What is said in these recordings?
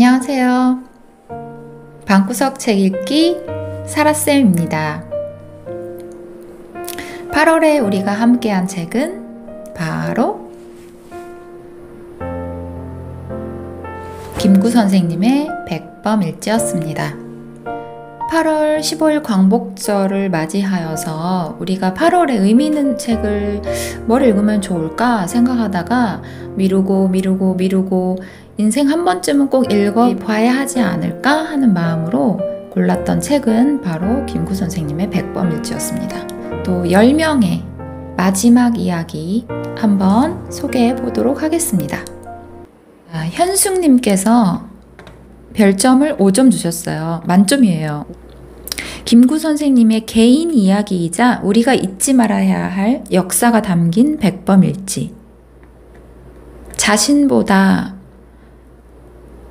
안녕하세요. 방구석 책 읽기 사라쌤입니다. 8월에 우리가 함께한 책은 바로 김구 선생님의 백범일지였습니다. 8월 15일 광복절을 맞이하여서 우리가 8월에 의미 있는 책을 뭘 읽으면 좋을까 생각하다가 미루고 인생 한 번쯤은 꼭 읽어봐야 하지 않을까 하는 마음으로 골랐던 책은 바로 김구 선생님의 백범일지였습니다. 또 10명의 마지막 이야기 한번 소개해 보도록 하겠습니다. 현숙님께서 별점을 5점 주셨어요. 만점이에요. 김구 선생님의 개인 이야기이자 우리가 잊지 말아야 할 역사가 담긴 백범일지. 자신보다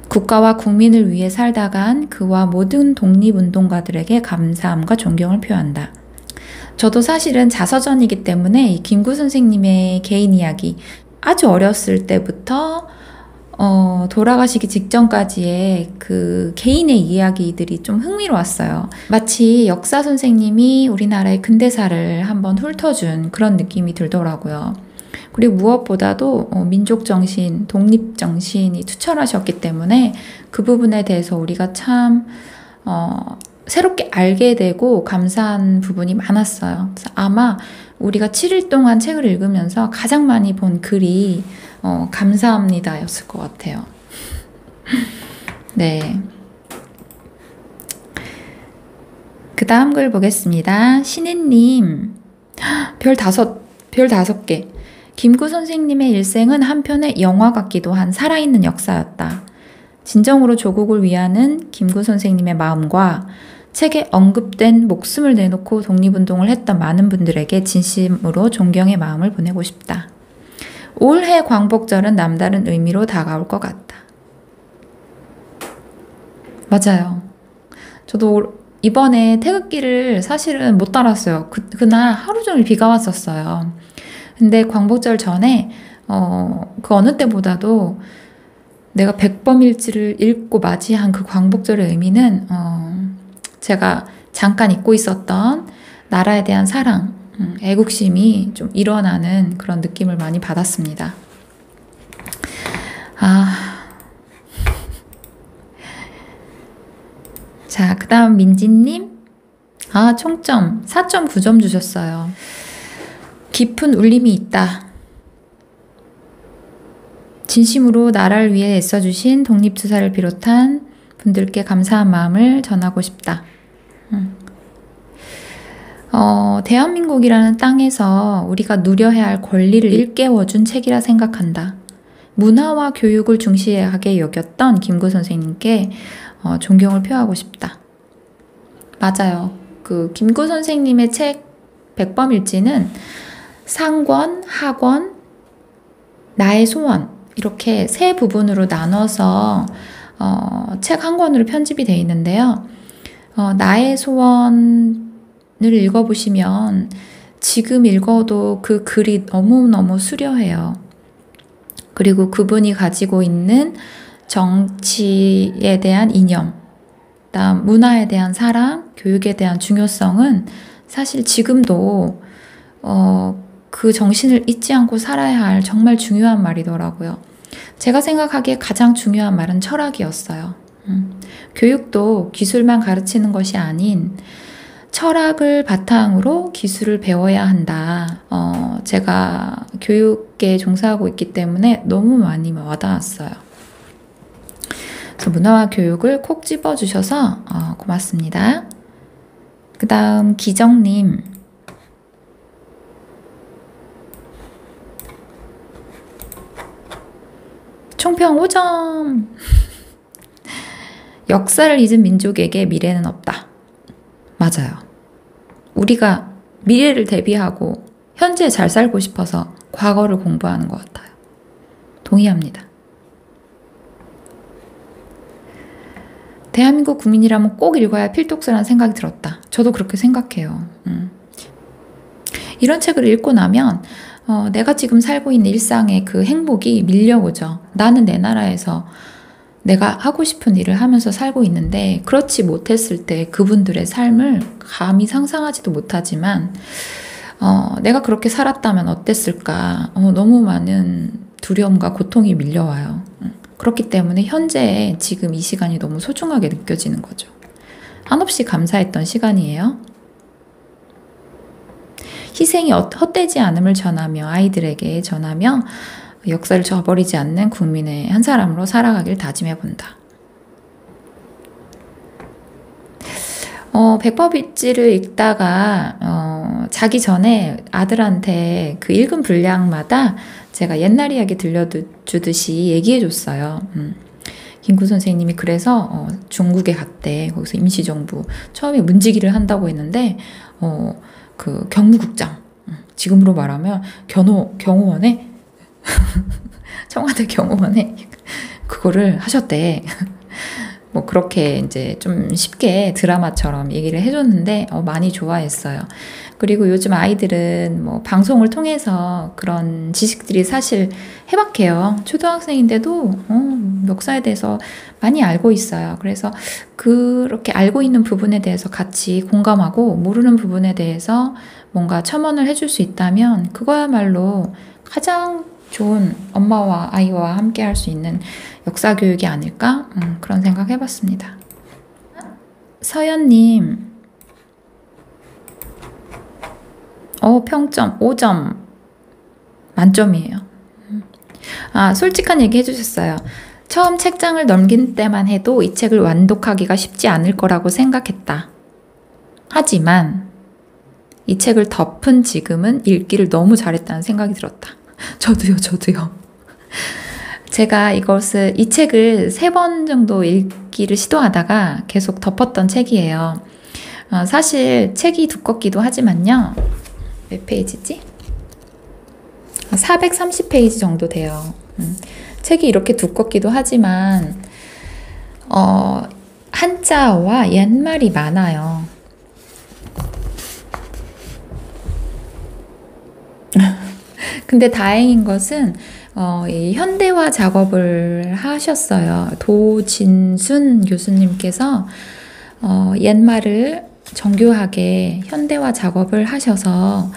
국가와 국민을 위해 살다간 그와 모든 독립운동가들에게 감사함과 존경을 표한다. 저도 사실은 자서전이기 때문에 이 김구 선생님의 개인 이야기 아주 어렸을 때부터 돌아가시기 직전까지의 그 개인의 이야기들이 좀 흥미로웠어요. 마치 역사 선생님이 우리나라의 근대사를 한번 훑어준 그런 느낌이 들더라고요. 그리고 무엇보다도 민족 정신, 독립 정신이 투철하셨기 때문에 그 부분에 대해서 우리가 참 새롭게 알게 되고 감사한 부분이 많았어요. 그래서 아마 우리가 7일 동안 책을 읽으면서 가장 많이 본 글이 감사합니다 였을 것 같아요. 네. 그 다음 글 보겠습니다. 신혜님, 별 5개. 김구 선생님의 일생은 한편의 영화 같기도 한 살아있는 역사였다. 진정으로 조국을 위하는 김구 선생님의 마음과 책에 언급된 목숨을 내놓고 독립운동을 했던 많은 분들에게 진심으로 존경의 마음을 보내고 싶다. 올해 광복절은 남다른 의미로 다가올 것 같다. 맞아요. 저도 이번에 태극기를 사실은 못 달았어요. 그날 하루 종일 비가 왔었어요. 근데 광복절 전에 그 어느 때보다도 내가 백범일지를 읽고 맞이한 그 광복절의 의미는 제가 잠깐 잊고 있었던 나라에 대한 사랑, 애국심이 좀 일어나는 그런 느낌을 많이 받았습니다. 자, 그 다음 민지님. 총점 4.9점 주셨어요. 깊은 울림이 있다. 진심으로 나라를 위해 애써주신 독립투사를 비롯한 분들께 감사한 마음을 전하고 싶다. 대한민국이라는 땅에서 우리가 누려야 할 권리를 일깨워준 책이라 생각한다. 문화와 교육을 중시하게 여겼던 김구 선생님께 존경을 표하고 싶다. 맞아요. 그 김구 선생님의 책 백범일지는 상권, 하권, 나의 소원 이렇게 세 부분으로 나눠서 책 한 권으로 편집이 되어 있는데요. 나의 소원을 읽어보시면 지금 읽어도 그 글이 너무너무 수려해요. 그리고 그분이 가지고 있는 정치에 대한 이념, 그다음 문화에 대한 사랑, 교육에 대한 중요성은 사실 지금도 그 정신을 잊지 않고 살아야 할 정말 중요한 말이더라고요. 제가 생각하기에 가장 중요한 말은 철학이었어요. 교육도 기술만 가르치는 것이 아닌 철학을 바탕으로 기술을 배워야 한다. 제가 교육계에 종사하고 있기 때문에 너무 많이 와닿았어요. 그래서 문화와 교육을 콕 집어주셔서 고맙습니다. 그 다음 기정님. 총평 5점. 역사를 잊은 민족에게 미래는 없다. 맞아요. 우리가 미래를 대비하고 현재에 잘 살고 싶어서 과거를 공부하는 것 같아요. 동의합니다. 대한민국 국민이라면 꼭 읽어야 할 필독서라는 생각이 들었다. 저도 그렇게 생각해요. 이런 책을 읽고 나면 내가 지금 살고 있는 일상의 그 행복이 밀려오죠. 나는 내 나라에서 내가 하고 싶은 일을 하면서 살고 있는데 그렇지 못했을 때 그분들의 삶을 감히 상상하지도 못하지만 내가 그렇게 살았다면 어땠을까? 너무 많은 두려움과 고통이 밀려와요. 그렇기 때문에 현재 지금 이 시간이 너무 소중하게 느껴지는 거죠. 한없이 감사했던 시간이에요. 희생이 헛되지 않음을 전하며 아이들에게 전하며 역사를 저버리지 않는 국민의 한 사람으로 살아가길 다짐해 본다. 백법일지를 읽다가 자기 전에 아들한테 그 읽은 분량마다 제가 옛날 이야기 들려주듯이 얘기해 줬어요. 김구 선생님이 그래서 중국에 갔대. 거기서 임시정부 처음에 문지기를 한다고 했는데 그 경무국장, 지금으로 말하면 경호원에 청와대 경호원에 그거를 하셨대. 뭐 그렇게 이제 좀 쉽게 드라마처럼 얘기를 해줬는데 많이 좋아했어요. 그리고 요즘 아이들은 뭐 방송을 통해서 그런 지식들이 사실 해박해요. 초등학생인데도 역사에 대해서 많이 알고 있어요. 그래서 그렇게 알고 있는 부분에 대해서 같이 공감하고 모르는 부분에 대해서 뭔가 첨언을 해줄 수 있다면 그거야말로 가장 좋은 엄마와 아이와 함께 할 수 있는 역사 교육이 아닐까? 그런 생각 해봤습니다. 서연님, 평점 5점 만점이에요. 솔직한 얘기 해주셨어요. 처음 책장을 넘긴 때만 해도 이 책을 완독하기가 쉽지 않을 거라고 생각했다. 하지만 이 책을 덮은 지금은 읽기를 너무 잘했다는 생각이 들었다. 저도요. 제가 이 책을 3번 정도 읽기를 시도하다가 계속 덮었던 책이에요. 사실 책이 두껍기도 하지만요. 몇 페이지지? 430페이지 정도 돼요. 책이 이렇게 두껍기도 하지만 한자어와 옛말이 많아요. 근데 다행인 것은 이 현대화 작업을 하셨어요. 도진순 교수님께서 옛말을 정교하게 현대화 작업을 하셔서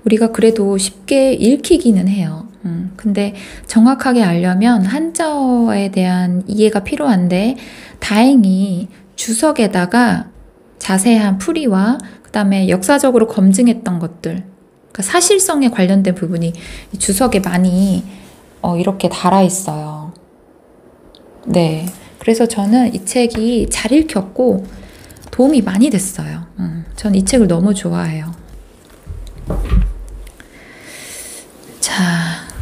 우리가 그래도 쉽게 읽히기는 해요. 근데 정확하게 알려면 한자어에 대한 이해가 필요한데 다행히 주석에다가 자세한 풀이와 그다음에 역사적으로 검증했던 것들, 그러니까 사실성에 관련된 부분이 주석에 많이 이렇게 달아 있어요. 네, 그래서 저는 이 책이 잘 읽혔고 도움이 많이 됐어요. 전 이 책을 너무 좋아해요. 자,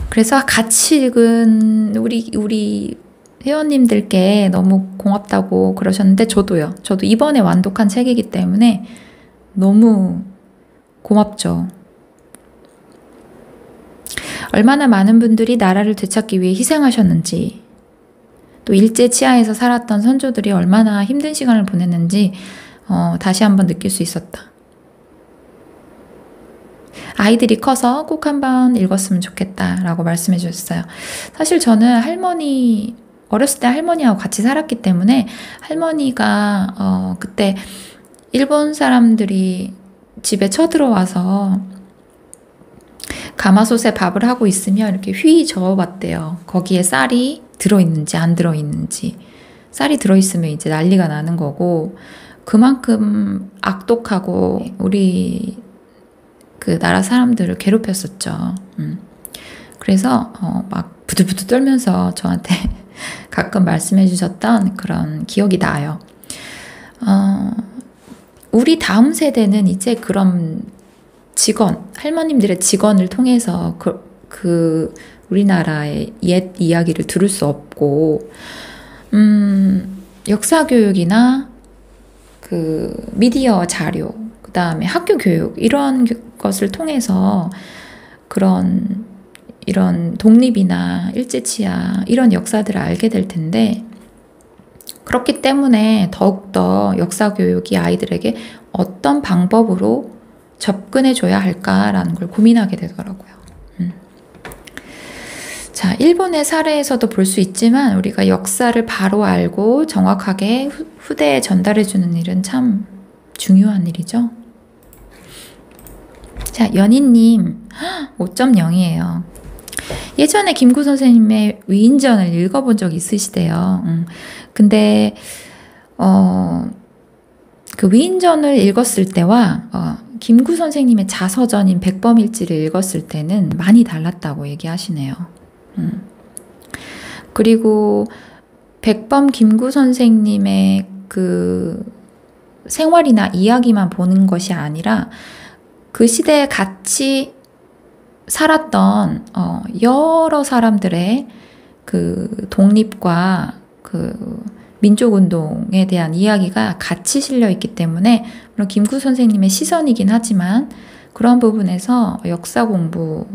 그래서 같이 읽은 우리 회원님들께 너무 고맙다고 그러셨는데 저도요. 저도 이번에 완독한 책이기 때문에 너무 고맙죠. 얼마나 많은 분들이 나라를 되찾기 위해 희생하셨는지, 또 일제 치하에서 살았던 선조들이 얼마나 힘든 시간을 보냈는지 다시 한번 느낄 수 있었다. 아이들이 커서 꼭 한번 읽었으면 좋겠다라고 말씀해 주셨어요. 사실 저는 어렸을 때 할머니하고 같이 살았기 때문에 할머니가 그때 일본 사람들이 집에 쳐들어와서 가마솥에 밥을 하고 있으면 이렇게 휘 저어봤대요. 거기에 쌀이 들어있는지 안 들어있는지. 쌀이 들어있으면 이제 난리가 나는 거고, 그만큼 악독하고 우리 그 나라 사람들을 괴롭혔었죠. 그래서 막 부들부들 떨면서 저한테 가끔 말씀해 주셨던 그런 기억이 나요. 우리 다음 세대는 이제 그런 할머님들의 직언을 통해서 그 우리나라의 옛 이야기를 들을 수 없고, 역사 교육이나 그 미디어 자료, 그 다음에 학교 교육, 이런 것을 통해서 이런 독립이나 일제치하, 이런 역사들을 알게 될 텐데, 그렇기 때문에 더욱더 역사 교육이 아이들에게 어떤 방법으로 접근해 줘야 할까라는 걸 고민하게 되더라고요. 자, 자, 일본의 사례에서도 볼 수 있지만 우리가 역사를 바로 알고 정확하게 후대에 전달해주는 일은 참 중요한 일이죠. 자, 연희님 5.0이에요. 예전에 김구 선생님의 위인전을 읽어본 적 있으시대요. 근데 그 위인전을 읽었을 때와 김구 선생님의 자서전인 백범일지를 읽었을 때는 많이 달랐다고 얘기하시네요. 그리고 백범 김구 선생님의 그 생활이나 이야기만 보는 것이 아니라 그 시대에 같이 살았던 여러 사람들의 그 독립과 그 민족운동에 대한 이야기가 같이 실려 있기 때문에 물론 김구 선생님의 시선이긴 하지만 그런 부분에서 역사 공부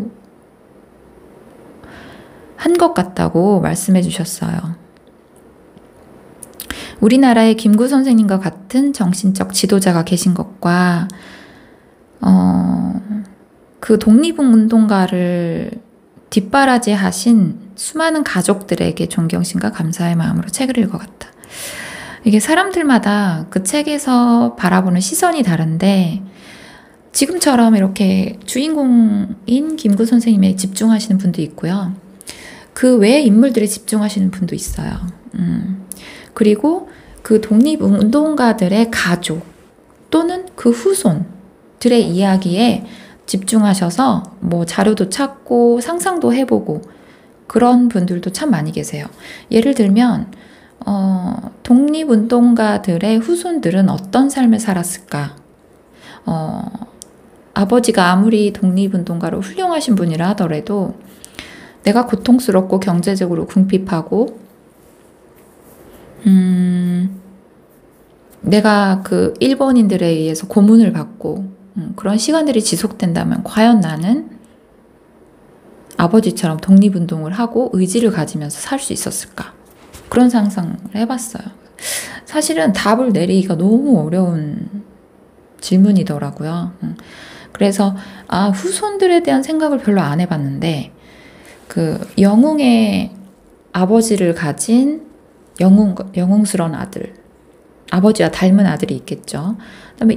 한 것 같다고 말씀해 주셨어요. 우리나라에 김구 선생님과 같은 정신적 지도자가 계신 것과 그 독립운동가를 뒷바라지하신 수많은 가족들에게 존경심과 감사의 마음으로 책을 읽어갔다. 이게 사람들마다 그 책에서 바라보는 시선이 다른데 지금처럼 이렇게 주인공인 김구 선생님에 집중하시는 분도 있고요. 그 외의 인물들에 집중하시는 분도 있어요. 그리고 그 독립운동가들의 가족 또는 그 후손들의 이야기에 집중하셔서 뭐 자료도 찾고 상상도 해보고 그런 분들도 참 많이 계세요. 예를 들면 독립운동가들의 후손들은 어떤 삶을 살았을까? 아버지가 아무리 독립운동가로 훌륭하신 분이라 하더라도 내가 고통스럽고 경제적으로 궁핍하고 내가 그 일본인들에 의해서 고문을 받고 그런 시간들이 지속된다면 과연 나는 아버지처럼 독립운동을 하고 의지를 가지면서 살 수 있었을까? 그런 상상을 해봤어요. 사실은 답을 내리기가 너무 어려운 질문이더라고요. 그래서 후손들에 대한 생각을 별로 안 해봤는데 그 영웅의 아버지를 가진 영웅스러운 아들, 아버지와 닮은 아들이 있겠죠. 그다음에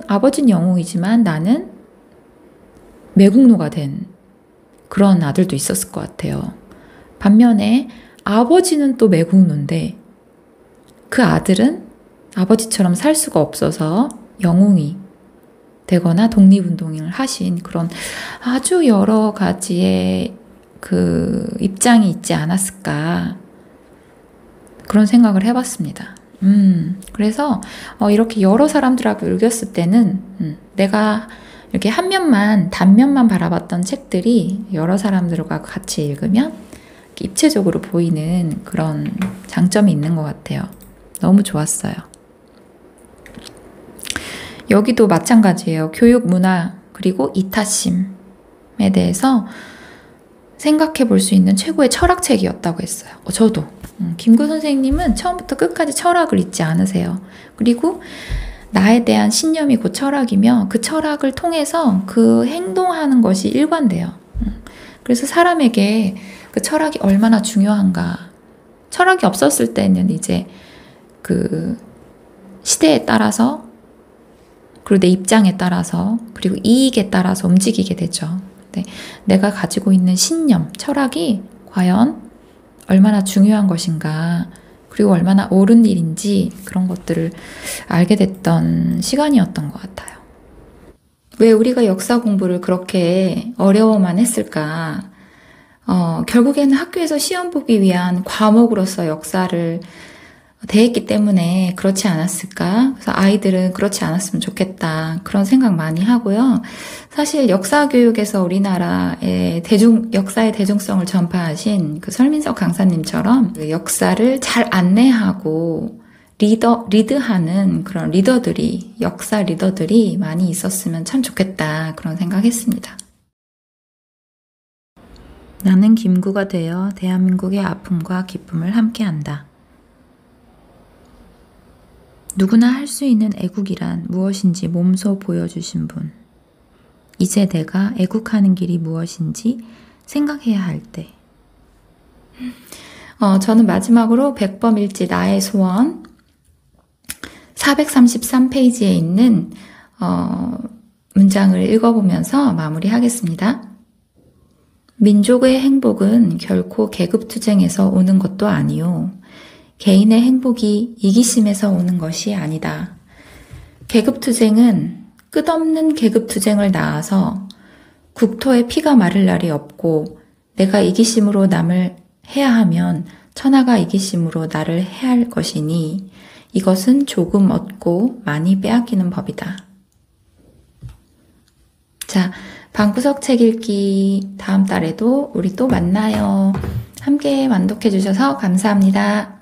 아버지는 영웅이지만 나는 매국노가 된 그런 아들도 있었을 것 같아요. 반면에 아버지는 또 매국노인데 그 아들은 아버지처럼 살 수가 없어서 영웅이 되거나 독립운동을 하신 그런 아주 여러 가지의 그 입장이 있지 않았을까 그런 생각을 해봤습니다. 그래서 이렇게 여러 사람들하고 읽었을 때는 내가 이렇게 단면만 바라봤던 책들이 여러 사람들과 같이 읽으면 입체적으로 보이는 그런 장점이 있는 것 같아요. 너무 좋았어요. 여기도 마찬가지예요. 교육 문화 그리고 이타심에 대해서 생각해 볼 수 있는 최고의 철학책이었다고 했어요. 저도. 김구 선생님은 처음부터 끝까지 철학을 잊지 않으세요. 그리고 나에 대한 신념이 곧 철학이며 그 철학을 통해서 그 행동하는 것이 일관돼요. 그래서 사람에게 그 철학이 얼마나 중요한가. 철학이 없었을 때는 이제 그 시대에 따라서 그리고 내 입장에 따라서 그리고 이익에 따라서 움직이게 되죠. 내가 가지고 있는 신념, 철학이 과연 얼마나 중요한 것인가 그리고 얼마나 옳은 일인지 그런 것들을 알게 됐던 시간이었던 것 같아요. 왜 우리가 역사 공부를 그렇게 어려워만 했을까? 결국에는 학교에서 시험 보기 위한 과목으로서 역사를 대했기 때문에 그렇지 않았을까? 그래서 아이들은 그렇지 않았으면 좋겠다. 그런 생각 많이 하고요. 사실 역사 교육에서 우리나라의 역사의 대중성을 전파하신 그 설민석 강사님처럼 그 역사를 잘 안내하고 리드하는 그런 역사 리더들이 많이 있었으면 참 좋겠다. 그런 생각했습니다. 나는 김구가 되어 대한민국의 아픔과 기쁨을 함께한다. 누구나 할 수 있는 애국이란 무엇인지 몸소 보여주신 분. 이제 내가 애국하는 길이 무엇인지 생각해야 할 때. 저는 마지막으로 백범일지 나의 소원 433페이지에 있는 문장을 읽어보면서 마무리하겠습니다. 민족의 행복은 결코 계급투쟁에서 오는 것도 아니요. 개인의 행복이 이기심에서 오는 것이 아니다. 계급투쟁은 끝없는 계급투쟁을 낳아서 국토에 피가 마를 날이 없고 내가 이기심으로 남을 해야 하면 천하가 이기심으로 나를 해할 것이니 이것은 조금 얻고 많이 빼앗기는 법이다. 자, 방구석 책 읽기 다음 달에도 우리 또 만나요. 함께 완독해 주셔서 감사합니다.